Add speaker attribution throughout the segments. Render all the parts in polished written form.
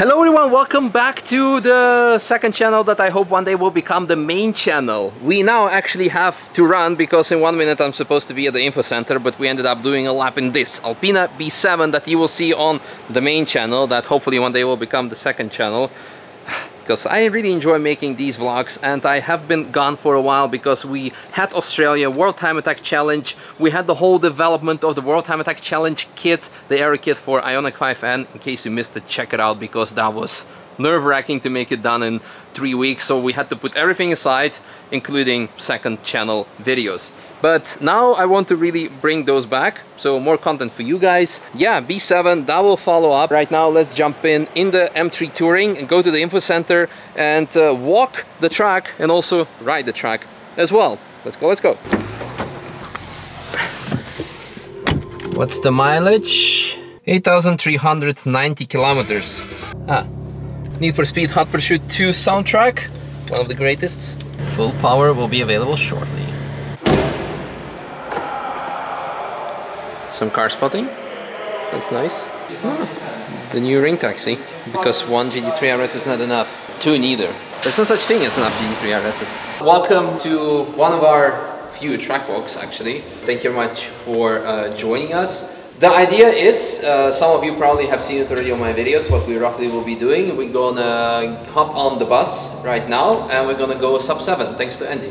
Speaker 1: Hello everyone, welcome back to the second channel that I hope one day will become the main channel. We now actually have to run because in 1 minute I'm supposed to be at the info center, but we ended up doing a lap in this Alpina B7 that you will see on the main channel, that hopefully one day will become the second channel. Because I really enjoy making these vlogs, and I have been gone for a while because we had Australia World Time Attack Challenge. We had the whole development of the World Time Attack Challenge kit, the aero kit for Ioniq 5N. In case you missed it, check it out because that was nerve-wracking to make it done in 3 weeks, so we had to put everything aside, including second channel videos. But now I want to really bring those back, so more content for you guys. Yeah, B7, that will follow up. Right now let's jump in the M3 Touring and go to the info center and walk the track and also ride the track as well. Let's go, let's go. What's the mileage? 8,390 kilometers. Need for Speed Hot Pursuit 2 soundtrack, one of the greatest. Full power will be available shortly. Some car spotting, that's nice. The new ring taxi, because one GT3 RS is not enough, two neither. There's no such thing as enough GT3 RSs. Welcome to one of our few track walks actually. Thank you very much for joining us. The idea is, some of you probably have seen it already on my videos, what we roughly will be doing. We're gonna hop on the bus right now and we're gonna go sub 7, thanks to Andy.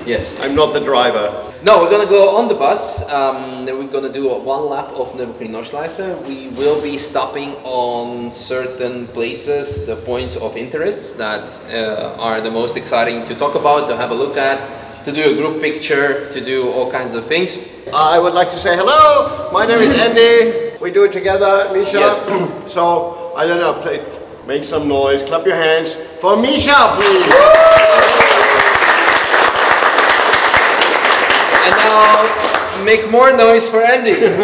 Speaker 1: Yes.
Speaker 2: I'm not the driver.
Speaker 1: No, we're gonna go on the bus. We're gonna do one lap of Nürburgring Nordschleife. We will be stopping on certain places, the points of interest that are the most exciting to talk about, to have a look at, to do a group picture, to do all kinds of things.
Speaker 2: I would like to say hello, my name is Andy. We do it together, Misha.
Speaker 1: Yes.
Speaker 2: So, I don't know, make some noise, clap your hands for Misha, please.
Speaker 1: And now, make more noise for Andy. And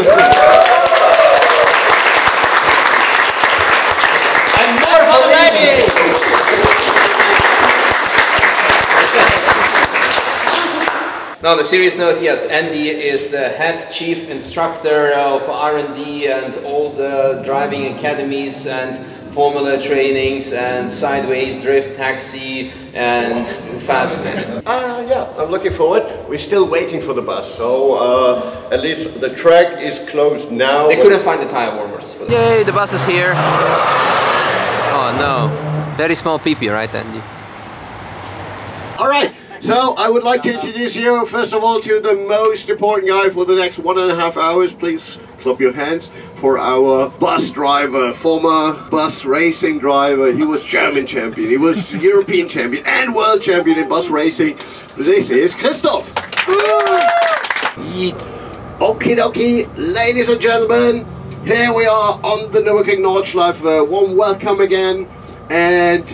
Speaker 1: more for the lady. Now, on a serious note, yes, Andy is the head chief instructor of R&D and all the driving academies and formula trainings and sideways drift taxi and fast fit.
Speaker 2: Yeah, I'm looking forward. We're still waiting for the bus, so at least the track is closed now.
Speaker 1: They couldn't find the tire warmers. For Yay, the bus is here. Oh no, very small peepee, right, Andy?
Speaker 2: All right. So, I would like to introduce you, first of all, to the most important guy for the next 1.5 hours. Please clap your hands for our bus driver, former bus racing driver. He was German champion, he was European champion and world champion in bus racing. This is Christoph. Okie dokie, ladies and gentlemen, here we are on the Nürburgring Nordschleife. Warm welcome again, and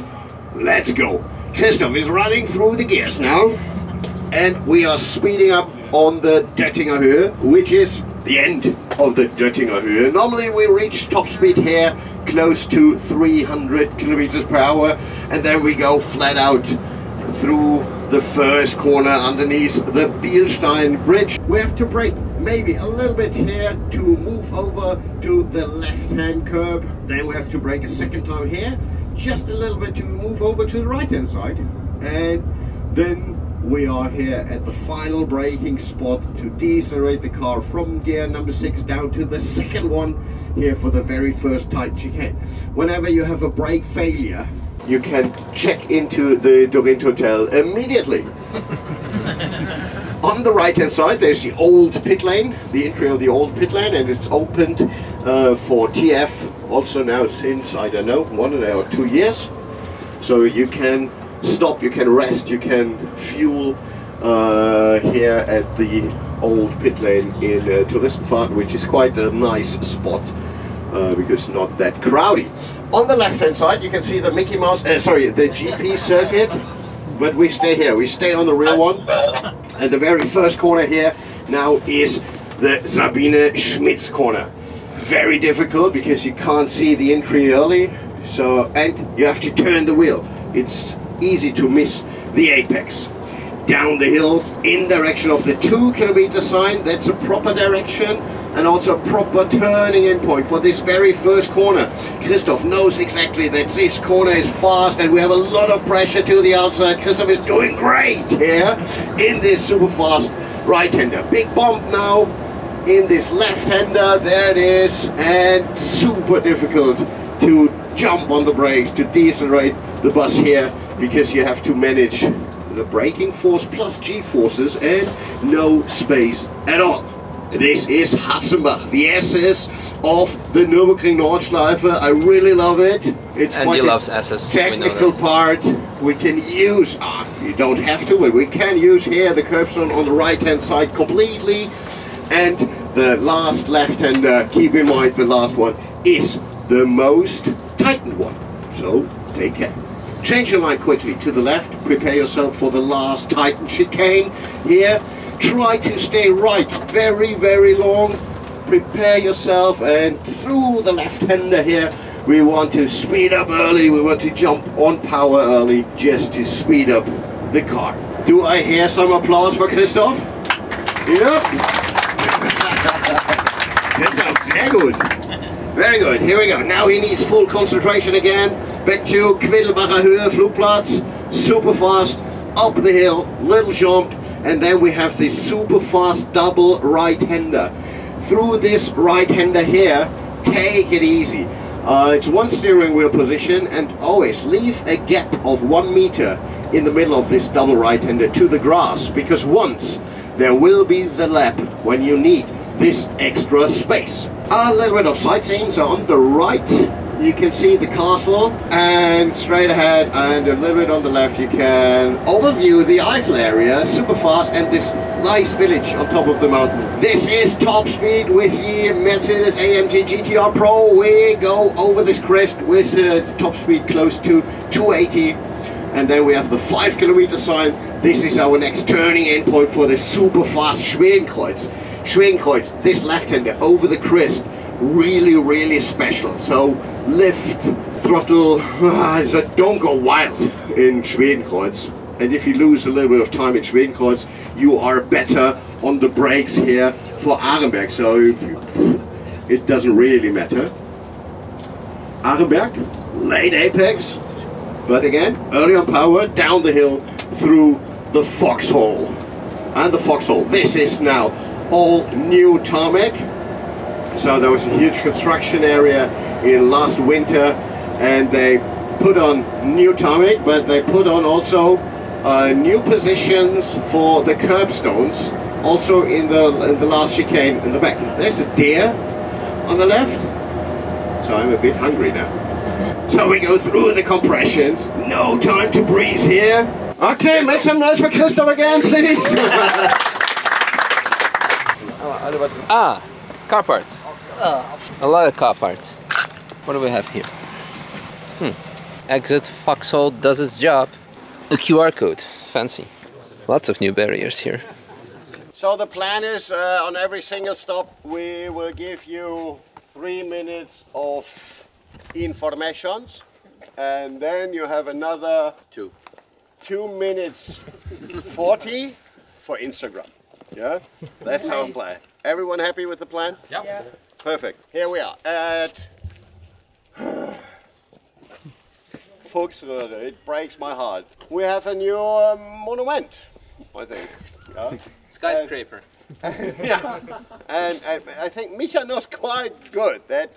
Speaker 2: let's go. Christoph is running through the gears now, and we are speeding up on the Döttinger Höhe, which is the end of the Döttinger Höhe. Normally we reach top speed here close to 300 kilometers per hour, and then we go flat out through the first corner underneath the Bielstein Bridge. We have to brake maybe a little bit here to move over to the left-hand curb. Then we have to brake a second time here, just a little bit to move over to the right-hand side. And then we are here at the final braking spot to decelerate the car from gear number 6 down to the second one here for the very first tight chicane. Whenever you have a brake failure, you can check into the Dorint Hotel immediately. On the right hand side there's the old pit lane, the entry of the old pit lane, and it's opened for TF also now since, I don't know, 1 or 2 years. So you can stop, you can rest, you can fuel here at the old pit lane in Touristenfahrt, which is quite a nice spot because not that crowded. On the left hand side you can see the Mickey Mouse, the GP circuit, but we stay here, we stay on the real one. And the very first corner here now is the Sabine Schmitz corner. Very difficult because you can't see the entry early, so, and you have to turn the wheel. It's easy to miss the apex. Down the hill in direction of the 2 kilometer sign, that's a proper direction. and also a proper turning in point for this very first corner. Christoph knows exactly that this corner is fast and we have a lot of pressure to the outside. Christoph is doing great here in this super fast right-hander. Big bump now in this left-hander, there it is, and super difficult to jump on the brakes, to decelerate the bus here, because you have to manage the braking force plus G-forces and no space at all. This is Hatzenbach, the SS of the Nürburgring Nordschleife. I really love it. It's
Speaker 1: and
Speaker 2: quite
Speaker 1: he loves SS.
Speaker 2: technical part. We can use, you don't have to, but we can use here the curbstone on the right-hand side completely. And the last left-hander, keep in mind the last one is the most tightened one. So take care. Change your line quickly to the left. Prepare yourself for the last tightened chicane here. Try to stay right very, very long. Prepare yourself, and through the left-hander here, we want to speed up early. We want to jump on power early just to speed up the car. Do I hear some applause for Christoph? Yep. Christoph, sehr gut. Very good. Here we go. Now he needs full concentration again. Back to Quiddelbacher Höhe, Flugplatz. Super fast, up the hill, little jump. And then we have this super fast double right-hander. Through this right-hander here, take it easy. It's one steering wheel position, and always leave a gap of 1 meter in the middle of this double right-hander to the grass, because once there will be the lap when you need this extra space. A little bit of sightseeing. So on the right you can see the castle, and straight ahead and a little bit on the left you can overview the Eiffel area, super fast, and this nice village on top of the mountain. This is top speed with the Mercedes AMG GTR Pro. We go over this crest with top speed close to 280, and then we have the 5 kilometer sign. This is our next turning in point for the super fast Schwedenkreuz. Schwedenkreuz, this left-hander over the crest, really, really special. So lift, throttle, so don't go wild in Schwedenkreuz. And if you lose a little bit of time in Schwedenkreuz, you are better on the brakes here for Arenberg. So it doesn't really matter. Arenberg, late apex, but again, early on power, down the hill through the foxhole. And the foxhole, this is now all new tarmac. So there was a huge construction area in last winter, and they put on new tarmac, but they put on also new positions for the curbstones, also in the last chicane in the back. There's a deer on the left, so I'm a bit hungry now. So we go through the compressions, no time to breathe here. Okay, make some noise for Christoph again, please.
Speaker 1: Car parts. A lot of car parts. What do we have here? Exit foxhole does its job. A QR code. Fancy. Lots of new barriers here.
Speaker 2: So the plan is on every single stop we will give you 3 minutes of informations, and then you have another 2 minutes 40 for Instagram. Yeah, that's our plan. Everyone happy with the plan?
Speaker 3: Yep. Yeah.
Speaker 2: Perfect. Here we are at Fuchsröhre. It breaks my heart. We have a new monument, I think. Yeah.
Speaker 1: Skyscraper.
Speaker 2: Yeah. And I think Misha knows quite good that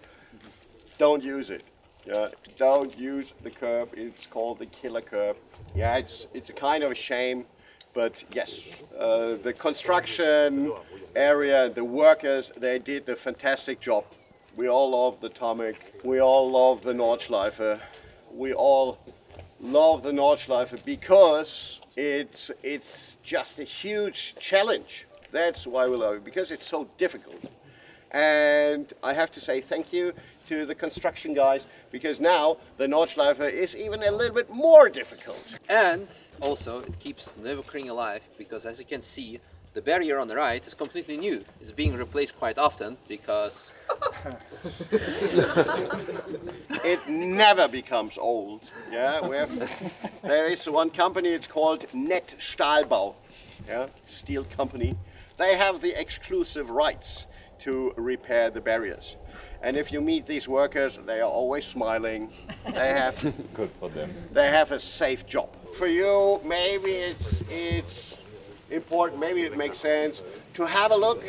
Speaker 2: don't use it. Yeah. Don't use the curb. It's called the killer curb. Yeah, it's a kind of a shame. But yes, the construction area, the workers, they did a fantastic job. We all love the tarmac. We all love the Nordschleife. We all love the Nordschleife because it's just a huge challenge. That's why we love it, because it's so difficult. And I have to say thank you to the construction guys, because now the Nordschleife is even a little bit more difficult.
Speaker 1: And also it keeps Nürburgring alive, because as you can see, the barrier on the right is completely new. It's being replaced quite often because
Speaker 2: it never becomes old. Yeah, there is one company, it's called Net Stahlbau, yeah, steel company. They have the exclusive rights to repair the barriers. And if you meet these workers, they are always smiling. They have
Speaker 3: good for them.
Speaker 2: They have a safe job. For you, maybe it's important, maybe it makes sense to have a look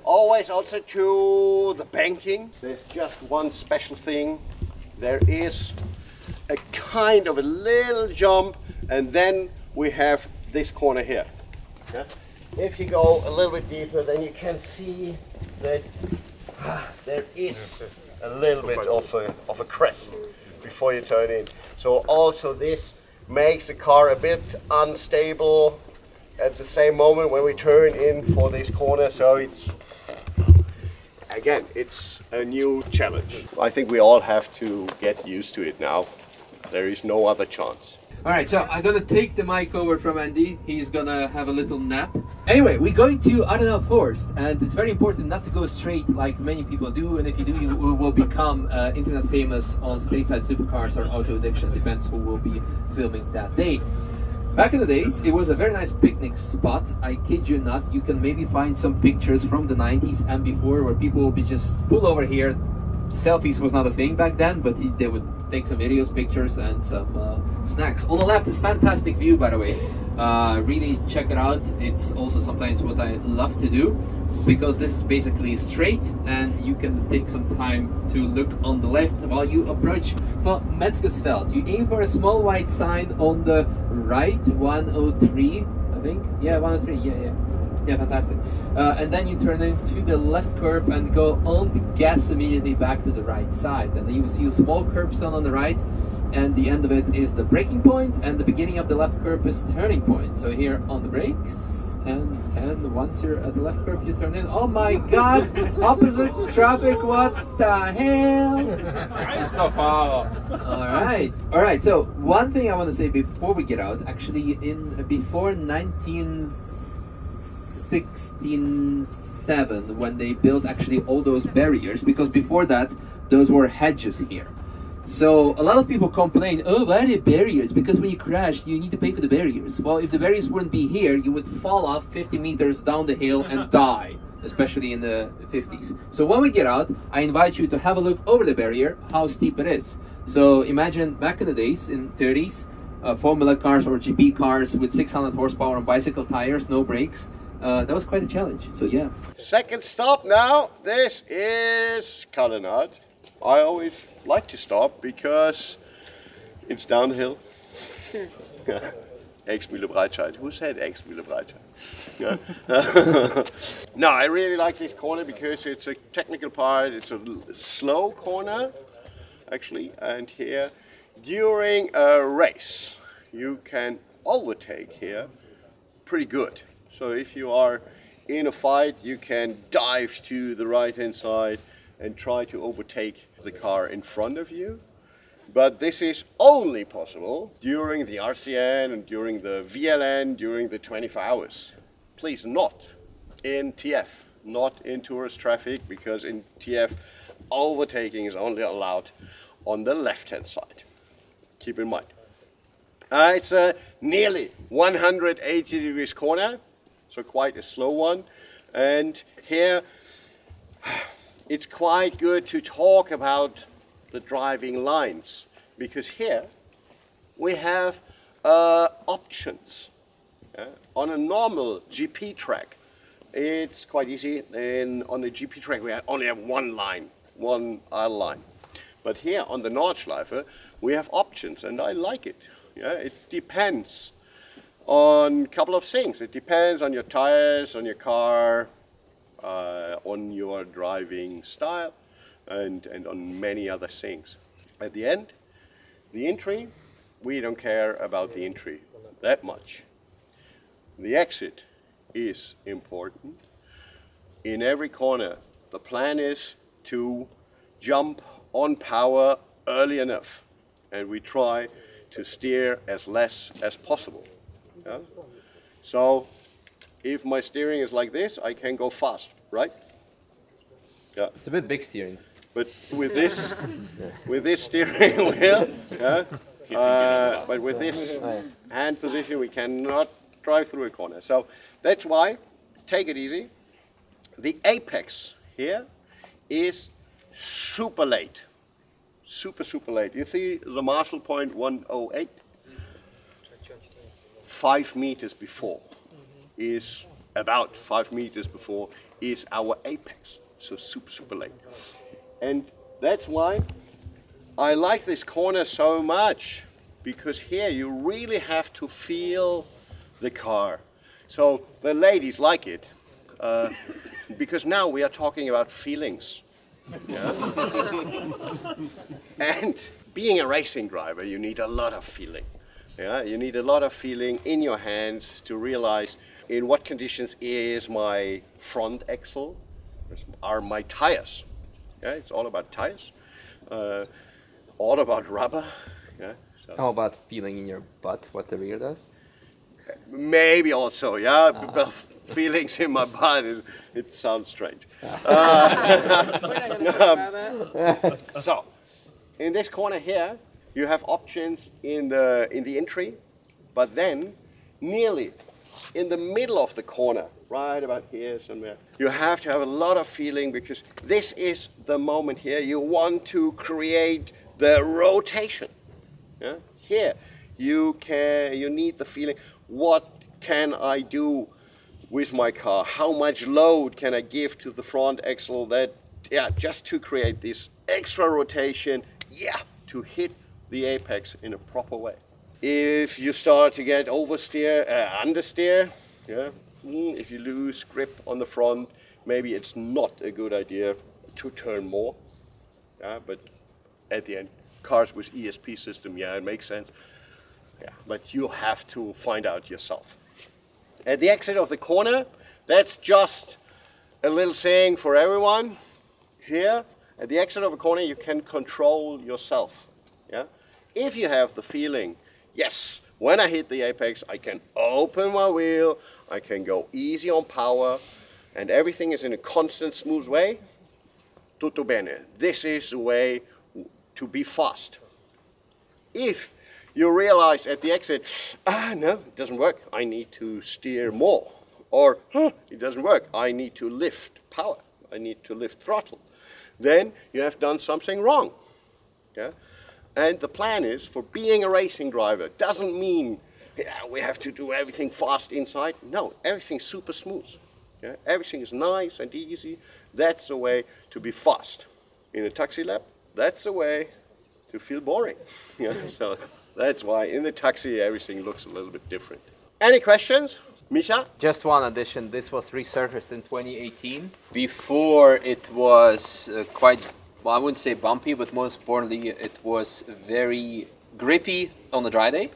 Speaker 2: always also to the banking. There's just one special thing. There is a kind of a little jump, and then we have this corner here. Yeah? If you go a little bit deeper, then you can see that there is a little bit of a crest before you turn in. So also this makes the car a bit unstable at the same moment when we turn in for this corner. So it's, again, it's a new challenge. I think we all have to get used to it now. There is no other chance.
Speaker 1: Alright, so I'm gonna take the mic over from Andy. He's gonna have a little nap. Anyway, we're going to Ardennes Forest, and it's very important not to go straight like many people do, and if you do, you will become internet famous on stateside supercars or auto addiction. Depends who will be filming that day. Back in the days, it was a very nice picnic spot. I kid you not, you can maybe find some pictures from the 90s and before where people will be just pull over here. Selfies was not a thing back then, but they would take some videos, pictures, and some snacks. On the left is fantastic view, by the way. Really check it out. It's also sometimes what I love to do, because this is basically straight, and you can take some time to look on the left while you approach for Metzgersfeld. You aim for a small white sign on the right, 103, I think. Yeah, 103. Yeah, fantastic. And then you turn into the left curb and go on the gas immediately back to the right side. And then you will see a small curbstone on the right, and the end of it is the braking point, and the beginning of the left curb is turning point. So here on the brakes, and 10, once you're at the left curb, you turn in. Oh my God, opposite traffic, what the hell? All right, so one thing I want to say before we get out, actually before 1967, when they built actually all those barriers, because before that those were hedges here. So a lot of people complain, oh, why are there barriers? Because when you crash, you need to pay for the barriers. Well, if the barriers wouldn't be here, you would fall off 50 meters down the hill and die, especially in the 50s. So when we get out, I invite you to have a look over the barrier, how steep it is. So imagine back in the days, in 30s, Formula cars or GP cars with 600 horsepower on bicycle tires, no brakes. That was quite a challenge, so yeah.
Speaker 2: Second stop now, this is Charoudin. I always like to stop because it's downhill. Ex-Mühle-Breitscheid. Who said Ex-Mühle-Breitscheid? Yeah. No, I really like this corner because it's a technical part. It's a slow corner, actually. And here, during a race, you can overtake here pretty good. So if you are in a fight, you can dive to the right-hand side and try to overtake the car in front of you. But this is only possible during the RCN and during the VLN, during the 24 hours. Please, not in TF, not in tourist traffic, because in TF, overtaking is only allowed on the left-hand side. Keep in mind. It's a nearly 180 degrees corner, so quite a slow one. And here, it's quite good to talk about the driving lines, because here we have options. On a normal GP track, it's quite easy, and on the GP track we only have one line, one aisle line. But here on the Nordschleife we have options, and I like it. Yeah, it depends on a couple of things. It depends on your tires, on your car, on your driving style, and on many other things. At the end, the entry, we don't care about the entry that much. The exit is important. In every corner, the plan is to jump on power early enough, and we try to steer as less as possible. Yeah? So if my steering is like this, I can go fast, right? Yeah.
Speaker 3: It's a bit big steering.
Speaker 2: But with this, with this steering wheel, yeah, but with this hand position, we cannot drive through a corner. So that's why, take it easy. The apex here is super late. Super late. You see the Marshall point 108? 5 meters before is about 5 meters before is our apex. So super late. And that's why I like this corner so much, because here you really have to feel the car. So the ladies like it, because now we are talking about feelings. Yeah? And being a racing driver, you need a lot of feeling. Yeah? You need a lot of feeling in your hands to realize in what conditions is my front axle, are my tires. Yeah? It's all about tires, all about rubber. Yeah? So.
Speaker 1: How about feeling in your butt, what the rear does?
Speaker 2: Maybe also, yeah. Feelings in my butt, it sounds strange. So, in this corner here, you have options in the entry, but then nearly in the middle of the corner, right about here somewhere, you have to have a lot of feeling, because this is the moment here you want to create the rotation. Yeah? Here, you need the feeling. What can I do with my car? How much load can I give to the front axle that, just to create this extra rotation, to hit the apex in a proper way. If you start to get oversteer, understeer, if you lose grip on the front, maybe it's not a good idea to turn more. But at the end, cars with ESP system, it makes sense. But you have to find out yourself. At the exit of the corner, that's just a little saying for everyone. Here, at the exit of a corner, you can control yourself. If you have the feeling, yes, when I hit the apex, I can open my wheel, I can go easy on power, and everything is in a constant, smooth way, tutto bene. This is the way to be fast. If you realize at the exit, no, it doesn't work, I need to steer more. Or, it doesn't work, I need to lift power, I need to lift throttle. Then you have done something wrong. And the plan is, for being a racing driver, doesn't mean we have to do everything fast inside. No, everything's super smooth. Everything is nice and easy. That's the way to be fast. In a taxi lab, that's the way to feel boring. So that's why in the taxi everything looks a little bit different. Any questions? Misha?
Speaker 1: Just one addition. This was resurfaced in 2018. Before it was quite, well, I wouldn't say bumpy, but most importantly it was very grippy on the dry day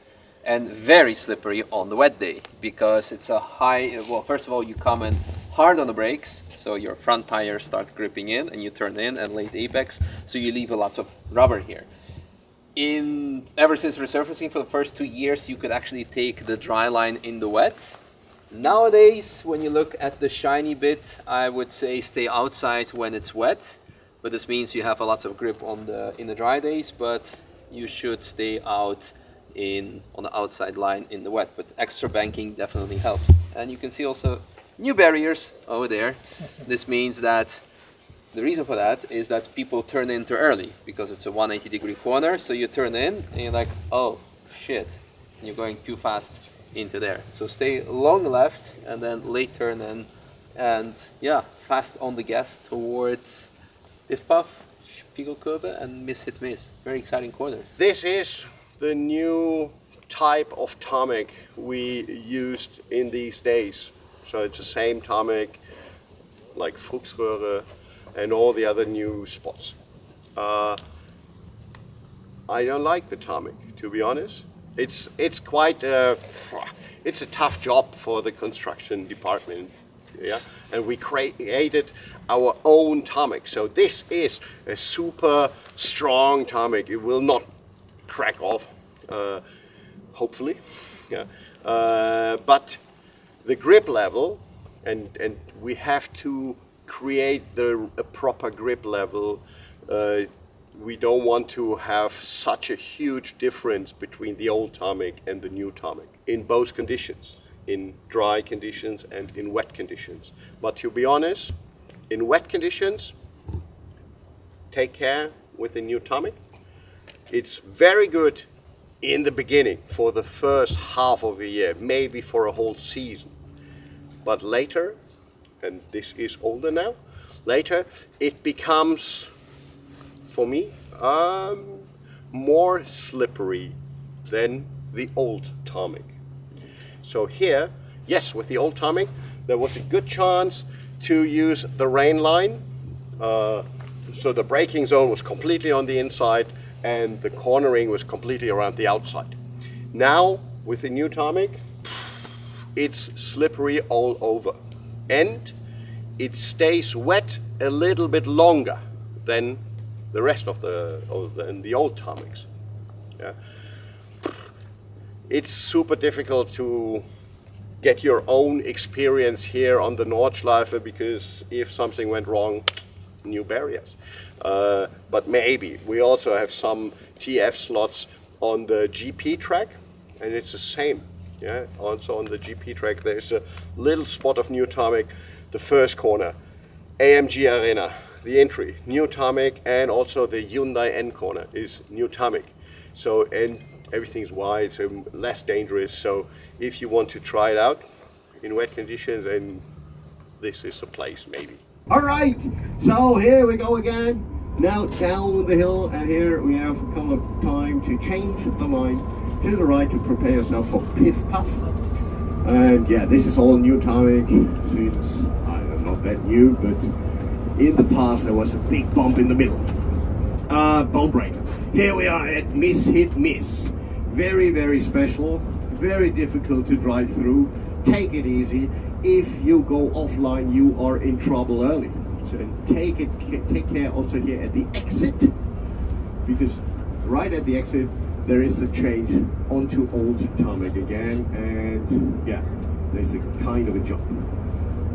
Speaker 1: and very slippery on the wet day, because it's a high, well, first of all, you come in hard on the brakes, so your front tires start gripping in and you turn in and late apex, so you leave lots of rubber here. Ever since resurfacing for the first 2 years, you could actually take the dry line in the wet. Nowadays, when you look at the shiny bit, I would say stay outside when it's wet, but this means you have a lot of grip on in the dry days, but you should stay out on the outside line in the wet. But extra banking definitely helps. And you can see also new barriers over there. This means that the reason for that is that people turn in too early, because it's a 180-degree corner, so you turn in and you're like, oh shit, and you're going too fast into there. So stay long left and then late turn in, and fast on the gas towards Piff Puff, Spiegelkurve and Miss Hit Miss. Very exciting corners.
Speaker 2: This is the new type of tarmac we used in these days. So it's the same tarmac like Fuchsröhre and all the other new spots. I don't like the tarmac, to be honest. It's quite it's a tough job for the construction department, and we created our own tarmac. So this is a super strong tarmac. It will not crack off, hopefully, but the grip level, and we have to create a proper grip level. We don't want to have such a huge difference between the old tarmac and the new tarmac in both conditions, in dry conditions and in wet conditions. But to be honest, in wet conditions, take care with the new tonic. It's very good in the beginning for the first half of a year, maybe for a whole season. But later, and this is older now, later it becomes, for me, more slippery than the old tonic. So here, yes, with the old tonic, there was a good chance to use the rain line. So the braking zone was completely on the inside and the cornering was completely around the outside. Now, with the new tonic, it's slippery all over. And it stays wet a little bit longer than the rest of the old tonics. Yeah. It's super difficult to get your own experience here on the Nordschleife, because if something went wrong, new barriers. But maybe we also have some TF slots on the GP track, and it's the same. Yeah, also on the GP track there's a little spot of new tarmac, the first corner, AMG Arena, the entry, new tarmac, and also the Hyundai N corner is new tarmac. So, and everything's wide, so less dangerous. So if you want to try it out in wet conditions, and this is the place maybe.
Speaker 3: All right, so here we go again. Now down the hill, and here we have a couple of time to change the line to the right to prepare yourself for Piff Puff. And yeah, this is all new tarmac. It's not that new, but in the past there was a big bump in the middle. Bone break. Here we are at Miss Hit Miss. Very, very special, very difficult to drive through. Take it easy. If you go offline, you are in trouble early. So take care also here at the exit, because right at the exit there is a change onto old tarmac again, and yeah, there's a kind of a jump.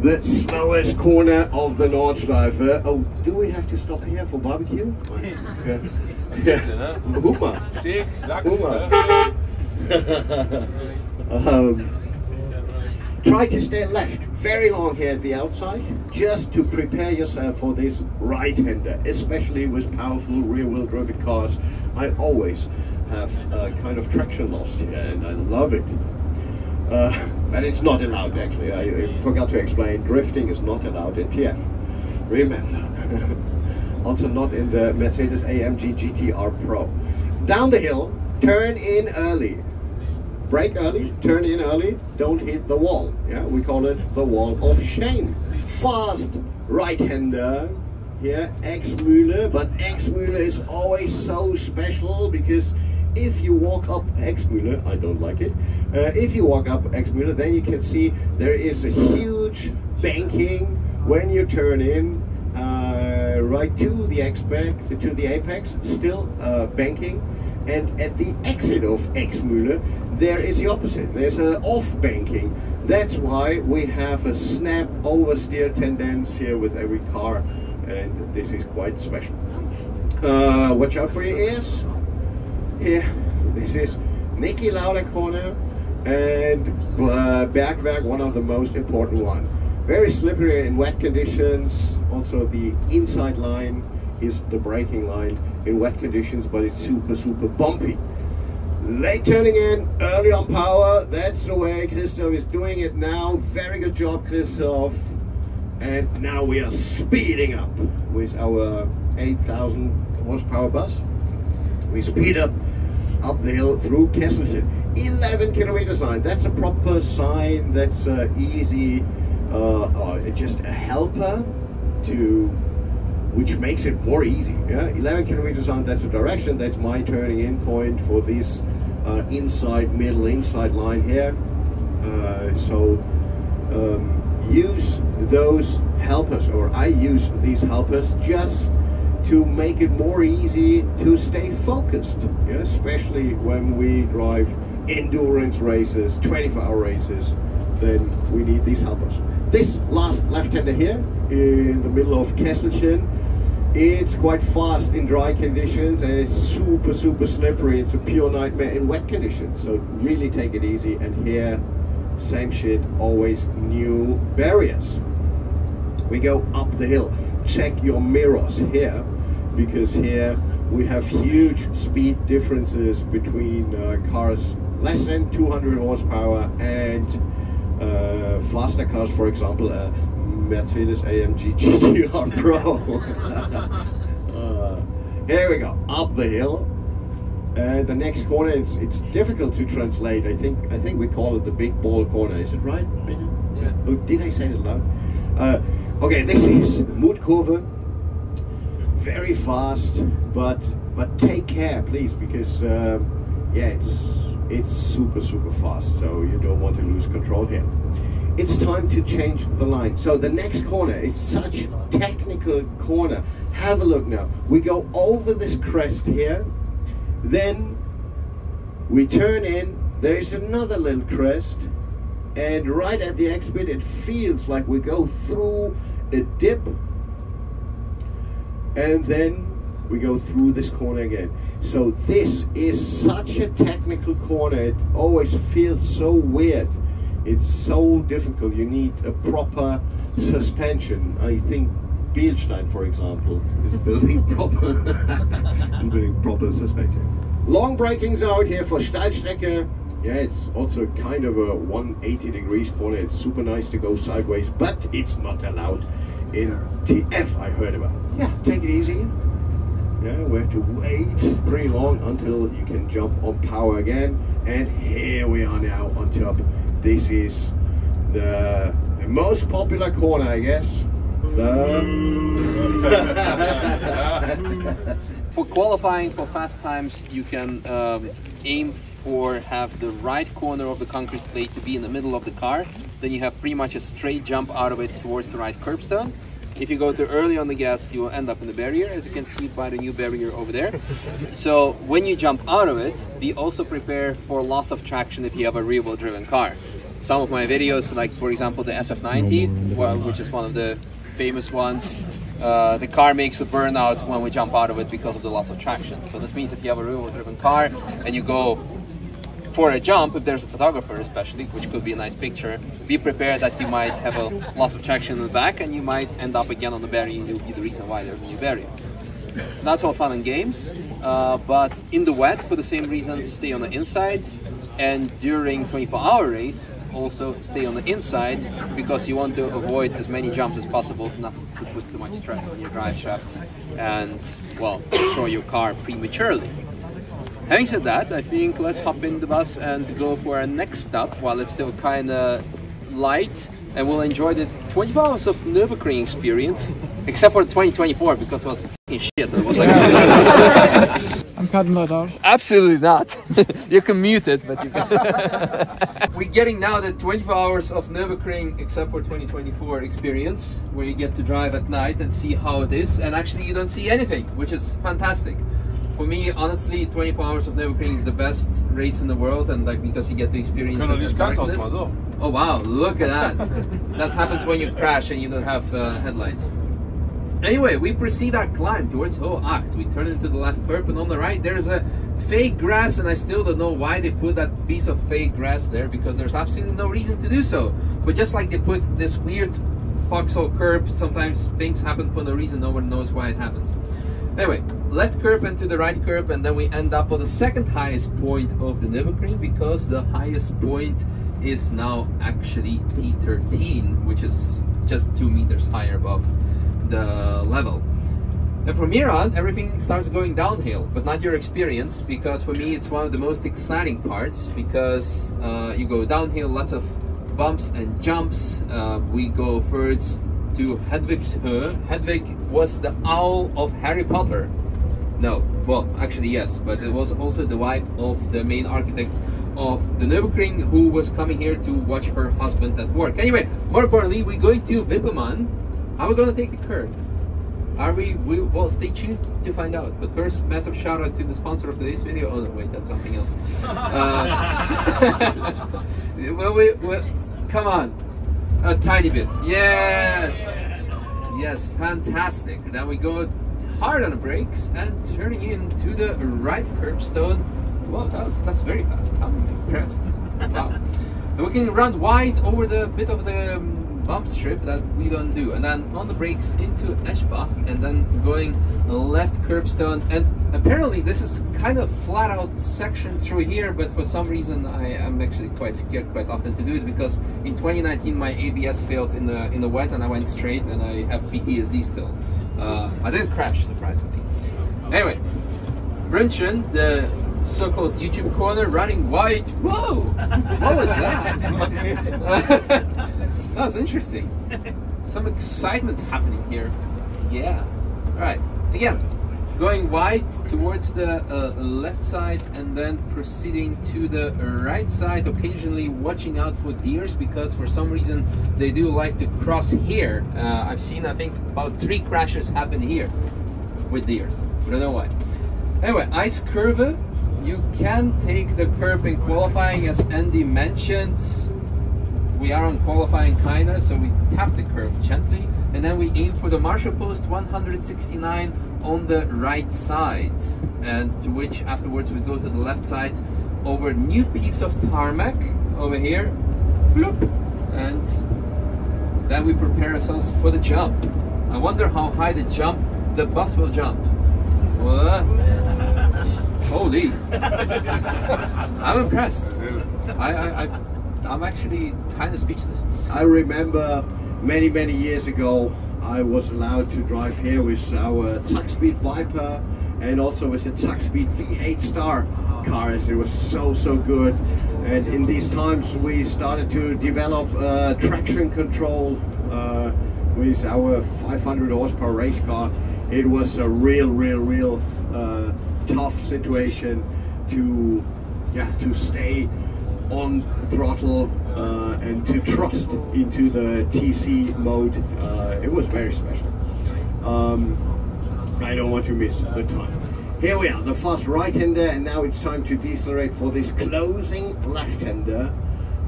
Speaker 3: The slowest corner of the Nordschleife. Oh, do we have to stop here for barbecue? Yeah. Hummer. Try to stay left very long here at the outside, just to prepare yourself for this right-hander, especially with powerful rear-wheel driven cars. I always have a kind of traction loss here, and I love it. But it's not allowed, actually. I forgot to explain, drifting is not allowed in TF. Remember. Also not in the Mercedes AMG GTR Pro. Down the hill, turn in early. Brake early, turn in early, don't hit the wall. Yeah, we call it the wall of shame. Fast right-hander here, Exmühle, but Exmühle is always so special, because if you walk up Exmühle, I don't like it, if you walk up Exmühle, then you can see there is a huge banking when you turn in right to the apex, still banking. And at the exit of Exmühle, there is the opposite. There's an off banking. That's why we have a snap oversteer tendency here with every car, and this is quite special. Watch out for your ears. Here, this is Niki Lauda corner, and Bergwerk, one of the most important ones. Very slippery in wet conditions. Also the inside line is the braking line in wet conditions, but it's super, super bumpy. Late turning in, early on power, that's the way Christoph is doing it now. Very good job, Christoph. And now we are speeding up with our 8,000 horsepower bus. We speed up the hill through Kesselchen. 11 kilometer sign, that's a proper sign, that's easy, just a helper to, which makes it more easy. Yeah? 11 kilometers on, that's a direction, that's my turning in point for this inside line here. Use those helpers, or I use these helpers just to make it more easy to stay focused, yeah? Especially when we drive endurance races, 24-hour races, then we need these helpers. This last left-hander here in the middle of Kesselchen, it's quite fast in dry conditions, and it's super, super slippery. It's a pure nightmare in wet conditions, so really take it easy. And here, same shit, always new barriers. we go up the hill. Check your mirrors here, because here we have huge speed differences between cars less than 200 horsepower and faster cars, for example, Mercedes AMG GTR Pro. Here we go, up the hill. The next corner, it's difficult to translate. I think we call it the big ball corner. Is it right?
Speaker 1: Yeah.
Speaker 3: Oh, did I say it loud? Okay, this is Mutkurve. Very fast, but take care, please, because yeah, it's super fast. So you don't want to lose control here. It's time to change the line. So the next corner, it's such a technical corner. Have a look now. We go over this crest here, then we turn in, there's another little crest, and right at the exit it feels like we go through a dip, and then we go through this corner again. So this is such a technical corner, it always feels so weird. It's so difficult. You need a proper suspension. I think Bielstein, for example, is building proper suspension. Long braking zone here for Steilstrecke. Yeah, it's also kind of a 180 degrees corner. It's super nice to go sideways, but it's not allowed in TF, I heard about. Yeah, take it easy. Yeah, we have to wait pretty long until you can jump on power again. And here we are now on top. This is the most popular corner, I guess.
Speaker 1: For qualifying for fast times, you can aim for have the right corner of the concrete plate to be in the middle of the car. Then you have pretty much a straight jump out of it towards the right curbstone. If you go too early on the gas, you will end up in the barrier, as you can see by the new barrier over there. So when you jump out of it, be also prepared for loss of traction if you have a rear-wheel driven car. Some of my videos, like for example the SF90, which is one of the famous ones, the car makes a burnout when we jump out of it because of the loss of traction. So this means if you have a rear-wheel driven car and you go for a jump, if there's a photographer especially, which could be a nice picture, be prepared that you might have a loss of traction in the back and you might end up again on the barrier, and you'll be the reason why there's a new barrier. So that's all fun and games, but in the wet, for the same reason, stay on the inside, and during 24-hour race, also stay on the inside, because you want to avoid as many jumps as possible, not to put too much stress on your drive shafts and, well, destroy your car prematurely. Having said that, I think let's hop in the bus and go for our next stop while it's still kind of light, and we'll enjoy the 24 hours of Nürburgring experience, except for 2024 because it was fucking shit. It was like
Speaker 4: I'm cutting that out.
Speaker 1: Absolutely not. You can mute it, but you can. We're getting now the 24 hours of Nürburgring except for 2024 experience, where you get to drive at night and see how it is, and actually you don't see anything, which is fantastic. For me, honestly, 24 hours of Nürburgring is the best race in the world, and like because you get the experience of the darkness. Oh wow, look at that. That happens when you crash and you don't have headlights. Anyway, we proceed our climb towards Ho Acht. We turn into the left curb, and on the right there's a fake grass, and I still don't know why they put that piece of fake grass there, because there's absolutely no reason to do so. But just like they put this weird foxhole curb, sometimes things happen for no reason, no one knows why it happens. Anyway, left curb and to the right curb, and then we end up on the second highest point of the Nürburgring, because the highest point is now actually T13, which is just 2 meters higher above the level. And from here on, everything starts going downhill, but not your experience, because for me it's one of the most exciting parts, because you go downhill, lots of bumps and jumps. We go first to Hedwig's Höhe. Hedwig was the owl of Harry Potter. No, well, actually yes, but it was also the wife of the main architect of the Nürburgring, who was coming here to watch her husband at work. Anyway, more importantly, we're going to Wipperman. Are we going to take the curve? Are we? Well, stay tuned to find out. But first, massive shout out to the sponsor of today's video. Oh no, wait, that's something else. Well, come on. A tiny bit. Yes! Yes, fantastic. Then we go hard on the brakes and turning into the right curbstone. Well, that's very fast. I'm impressed. Wow. And we can run wide over the bit of the bump strip that we don't do, and then on the brakes into Eschbach, and then going left curbstone. And apparently this is kind of flat out section through here, but for some reason I am actually quite scared quite often to do it, because in 2019 my ABS failed in the wet and I went straight, and I have PTSD still. I didn't crash, surprisingly. Anyway, Brunchen, the so-called YouTube corner, running wide. Whoa! What was that? That was interesting. Some excitement happening here. Yeah. Alright, again, going wide towards the left side, and then proceeding to the right side, occasionally watching out for deers, because for some reason they do like to cross here. I've seen, I think, about 3 crashes happen here with deers. I don't know why. Anyway, ice curve. You can take the curb in qualifying, as Andy mentioned. We are on qualifying kinda, so we tap the curb gently, and then we aim for the marshal post 169 on the right side, and to which afterwards we go to the left side over new piece of tarmac over here, bloop, and then we prepare ourselves for the jump. I wonder how high the bus will jump. What? Holy! I'm impressed. I'm actually kind of speechless.
Speaker 3: I remember many years ago I was allowed to drive here with our Zack-Speed Viper and also with the Zack-Speed V8 Star cars. It was so good, and in these times we started to develop traction control with our 500 horsepower race car. It was a real tough situation to stay on throttle and to trust into the TC mode. It was very special. I don't want to miss the time. Here we are, the fast right-hander, and now it's time to decelerate for this closing left-hander.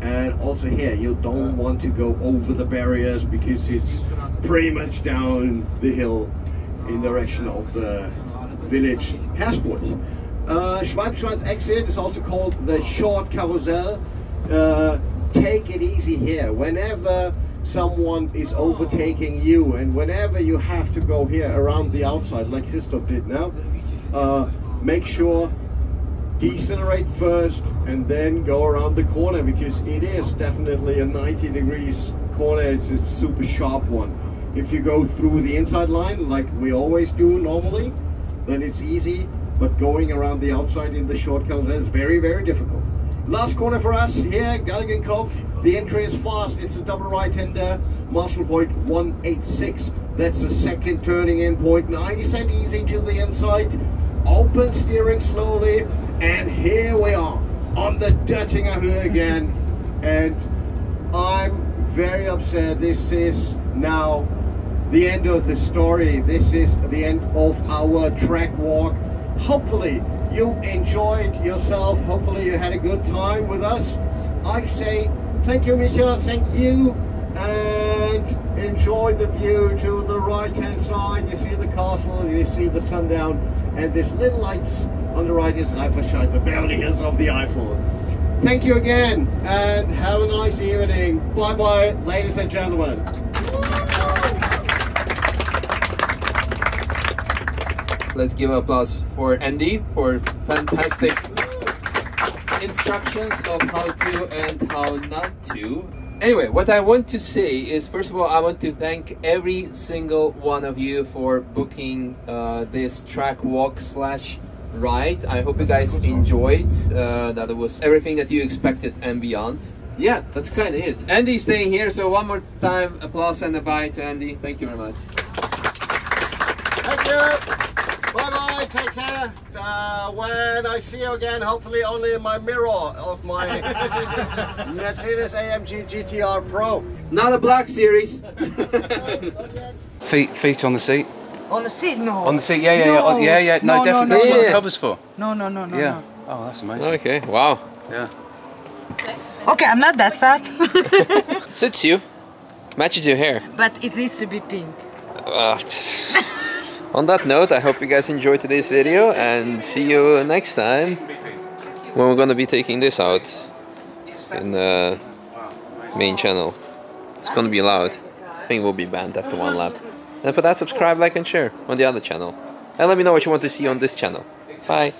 Speaker 3: And also here, you don't want to go over the barriers, because it's pretty much down the hill in direction of the village Hersport. Schwalbschwanz exit is also called the short carousel. Take it easy here. Whenever someone is overtaking you, and whenever you have to go here around the outside like Christoph did now, make sure decelerate first and then go around the corner, because it is definitely a 90 degrees corner. It's a super sharp one. If you go through the inside line like we always do normally, then it's easy, but going around the outside in the short carousel is very difficult. Last corner for us here, Galgenkopf. The entry is fast. It's a double right-hander. Marshal point 186. That's the second turning in point. Nice and easy to the inside. Open steering slowly. And here we are on the Döttinger Höhe again. And I'm very upset. This is now the end of the story. This is the end of our track walk. Hopefully you enjoyed yourself. Hopefully you had a good time with us. I say thank you, Misha, thank you, and enjoy the view to the right hand side. You see the castle, you see the sundown, and this little lights on the right is Eifelscheid, the Beverly Hills of the Eifel. Thank you again, and have a nice evening. Bye bye, ladies and gentlemen.
Speaker 1: Let's give applause for Andy for fantastic instructions of how to and how not to. Anyway, what I want to say is, first of all, I want to thank every single one of you for booking this track walk slash ride. I hope you guys enjoyed, that it was everything that you expected and beyond. Yeah, that's kind of it. Andy's staying here, so one more time, applause and a bye to Andy. Thank you very much.
Speaker 3: Thank you. Bye-bye, take care. When I see you again, hopefully only in my mirror of my Mercedes AMG GTR Pro.
Speaker 1: Not a Black Series.
Speaker 5: Feet on the seat.
Speaker 6: On the seat, no.
Speaker 5: On the seat, yeah. No, definitely. That's what the cover's for.
Speaker 6: No.
Speaker 5: Yeah. Oh, that's amazing.
Speaker 1: Okay, wow.
Speaker 5: Yeah.
Speaker 6: Okay, I'm not that fat.
Speaker 1: Suits you. Matches your hair.
Speaker 6: But it needs to be pink.
Speaker 1: On that note, I hope you guys enjoyed today's video, and see you next time when we're gonna be taking this out in the main channel. It's gonna be loud. I think we'll be banned after one lap. And for that, subscribe, like and share on the other channel. And let me know what you want to see on this channel. Bye.